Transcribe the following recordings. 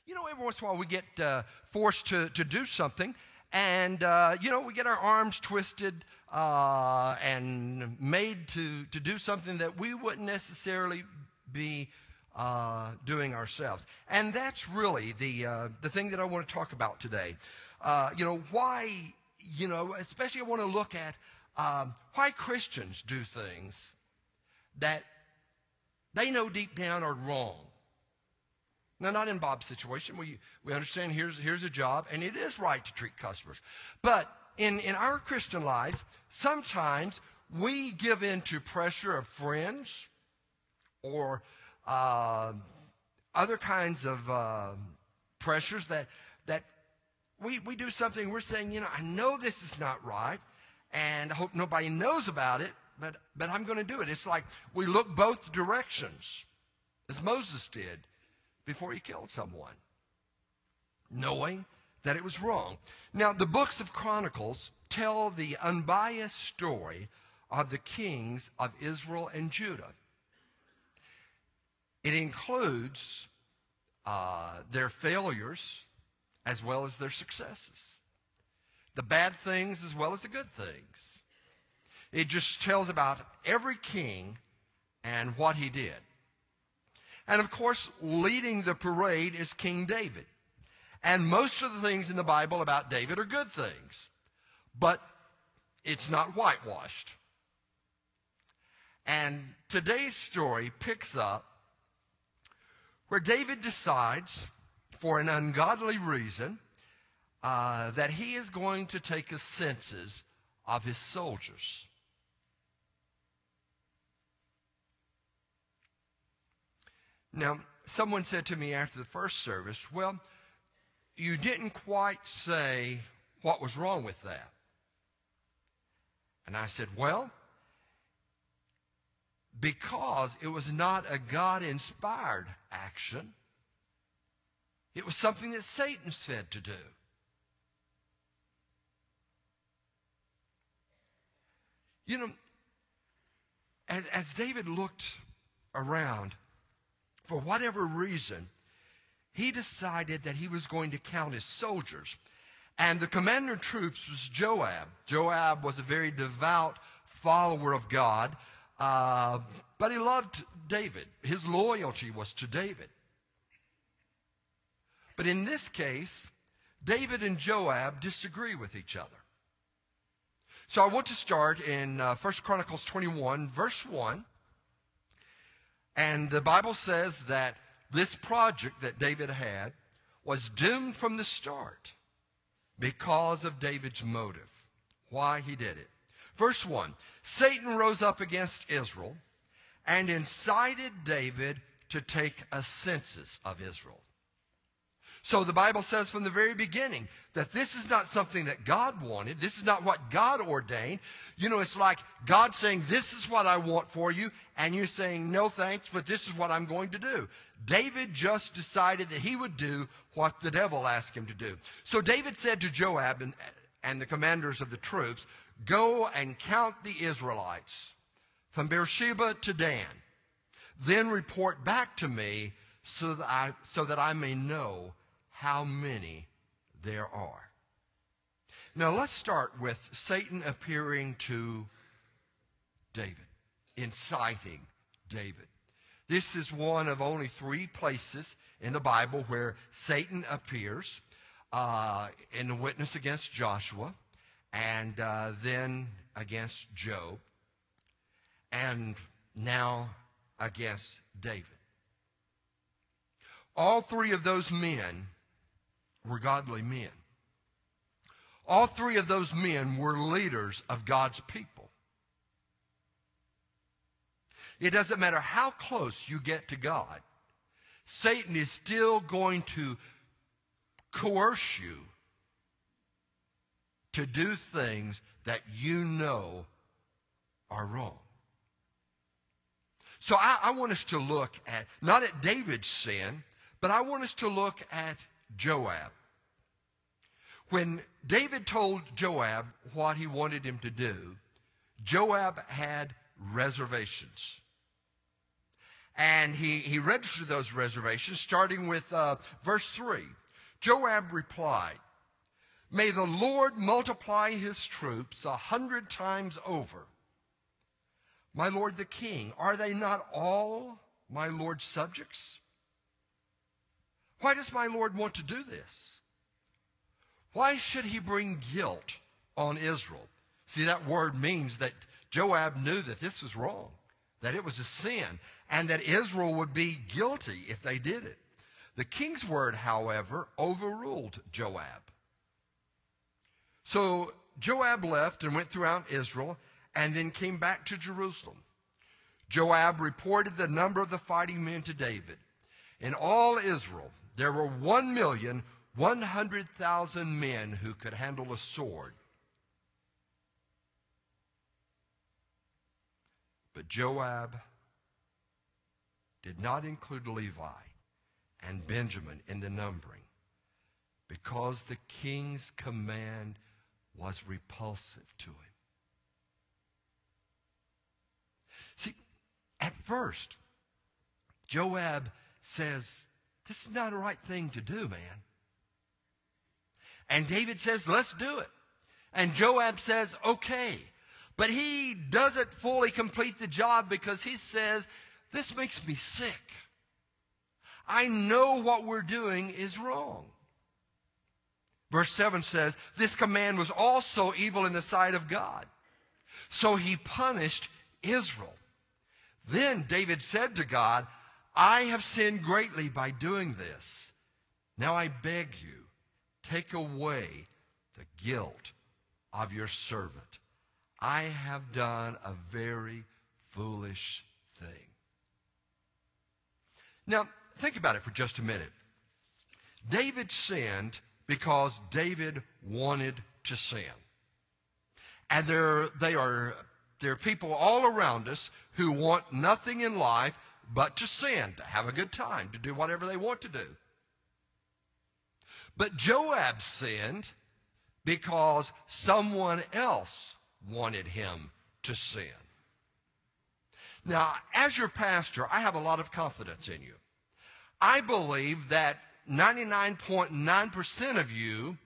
You know, every once in a while we get forced to do something, and, we get our arms twisted and made to do something that we wouldn't necessarily be doing ourselves. And that's really the thing that I want to talk about today. Why, especially I want to look at why Christians do things that they know deep down are wrong. Now, not in Bob's situation. We understand here's a job, and it is right to treat customers. But in our Christian lives, sometimes we give in to pressure of friends or other kinds of pressures that we do something. We're saying, I know this is not right, and I hope nobody knows about it, but I'm going to do it. It's like we look both directions, as Moses did before he killed someone, knowing that it was wrong. Now, the books of Chronicles tell the unbiased story of the kings of Israel and Judah. It includes their failures as well as their successes, the bad things as well as the good things. It just tells about every king and what he did. And of course, leading the parade is King David. And most of the things in the Bible about David are good things. But it's not whitewashed. And today's story picks up where David decides, for an ungodly reason, that he is going to take a census of his soldiers. Now, someone said to me after the first service, well, you didn't quite say what was wrong with that. And I said, well, because it was not a God-inspired action. It was something that Satan said to do. As David looked around, for whatever reason, he decided that he was going to count his soldiers. And the commander of troops was Joab. Joab was a very devout follower of God, but he loved David. His loyalty was to David. But in this case, David and Joab disagree with each other. So I want to start in 1 Chronicles 21, verse 1. And the Bible says that this project that David had was doomed from the start because of David's motive, why he did it. Verse 1, Satan rose up against Israel and incited David to take a census of Israel. So the Bible says from the very beginning that this is not something that God wanted. This is not what God ordained. It's like God saying, this is what I want for you, and you're saying, no thanks, but this is what I'm going to do. David just decided that he would do what the devil asked him to do. So David said to Joab and the commanders of the troops, go and count the Israelites from Beersheba to Dan. Then report back to me so that I may know how many there are. Now let's start with Satan appearing to David, inciting David. This is one of only 3 places in the Bible where Satan appears, in the witness against Joshua, and then against Job, and now against David. All 3 of those men were godly men. All 3 of those men were leaders of God's people. It doesn't matter how close you get to God, Satan is still going to coerce you to do things that you know are wrong. So I want us to look at, not at David's sin, but I want us to look at Joab. When David told Joab what he wanted him to do, Joab had reservations. And he registered those reservations, starting with verse 3. Joab replied, "May the Lord multiply his troops 100 times over. My lord the king, are they not all my lord's subjects? Why does my lord want to do this? Why should he bring guilt on Israel?" See, that word means that Joab knew that this was wrong, that it was a sin, and that Israel would be guilty if they did it. The king's word, however, overruled Joab. So Joab left and went throughout Israel and then came back to Jerusalem. Joab reported the number of the fighting men to David. In all Israel, there were 1,100,000 men who could handle a sword. But Joab did not include Levi and Benjamin in the numbering, because the king's command was repulsive to him. See, at first, Joab says, "This is not a right thing to do, man." And David says, "Let's do it." And Joab says, "Okay." But he doesn't fully complete the job because he says, "This makes me sick. I know what we're doing is wrong." Verse 7 says, "This command was also evil in the sight of God. So he punished Israel." Then David said to God, "I have sinned greatly by doing this. Now I beg you, take away the guilt of your servant. I have done a very foolish thing." Now, think about it for just a minute. David sinned because David wanted to sin. And there are people all around us who want nothing in life but to sin, to have a good time, to do whatever they want to do. But Joab sinned because someone else wanted him to sin. Now, as your pastor, I have a lot of confidence in you. I believe that 99.9% of you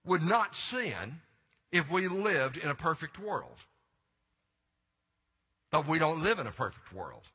would not sin if we lived in a perfect world. But we don't live in a perfect world.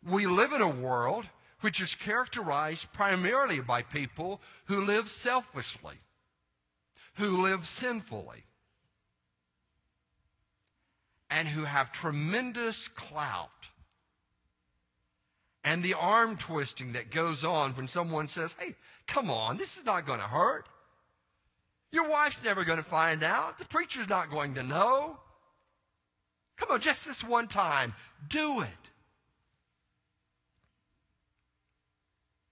We live in a world which is characterized primarily by people who live selfishly, who live sinfully, and who have tremendous clout. And the arm twisting that goes on when someone says, "Hey, come on, this is not going to hurt. Your wife's never going to find out. The preacher's not going to know. Come on, just this one time, do it."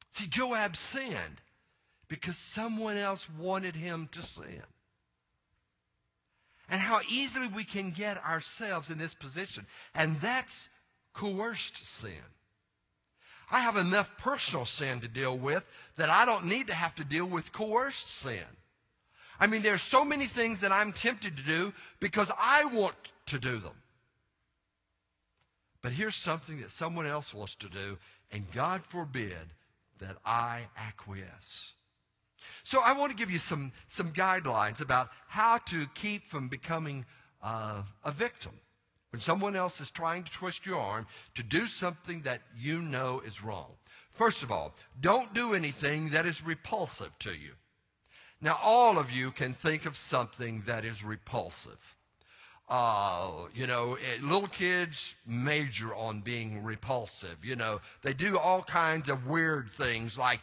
See, Joab sinned because someone else wanted him to sin. And how easily we can get ourselves in this position. And that's coerced sin. I have enough personal sin to deal with that I don't need to have to deal with coerced sin. I mean, there's so many things that I'm tempted to do because I want to do them. But here's something that someone else wants to do, and God forbid that I acquiesce. So I want to give you some guidelines about how to keep from becoming a victim when someone else is trying to twist your arm to do something that you know is wrong. First of all, don't do anything that is repulsive to you. Now, all of you can think of something that is repulsive. Little kids major on being repulsive. They do all kinds of weird things like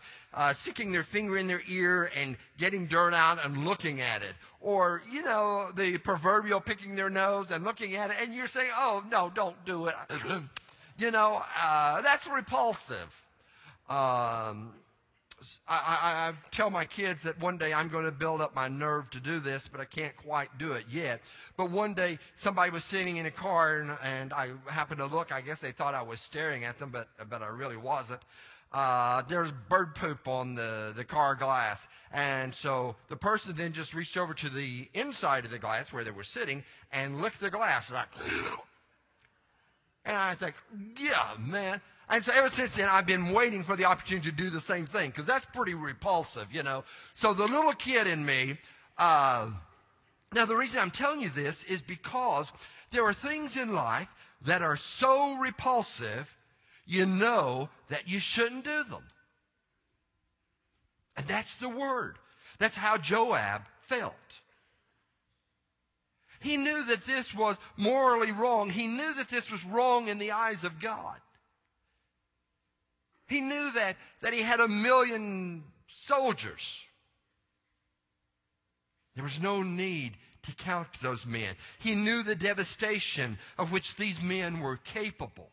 sticking their finger in their ear and getting dirt out and looking at it. Or, the proverbial picking their nose and looking at it, and you're saying, "Oh, no, don't do it." That's repulsive. I tell my kids that one day I'm going to build up my nerve to do this, but I can't quite do it yet. But one day somebody was sitting in a car, and I happened to look. I guess they thought I was staring at them, but I really wasn't. There's bird poop on the car glass. And so the person then just reached over to the inside of the glass where they were sitting and licked the glass. And I think, yeah, man. And so ever since then, I've been waiting for the opportunity to do the same thing, because that's pretty repulsive, you know. So the little kid in me, now the reason I'm telling you this is because there are things in life that are so repulsive, you know that you shouldn't do them. And that's the word. That's how Joab felt. He knew that this was morally wrong. He knew that this was wrong in the eyes of God. He knew that he had 1,000,000 soldiers. There was no need to count those men. He knew the devastation of which these men were capable.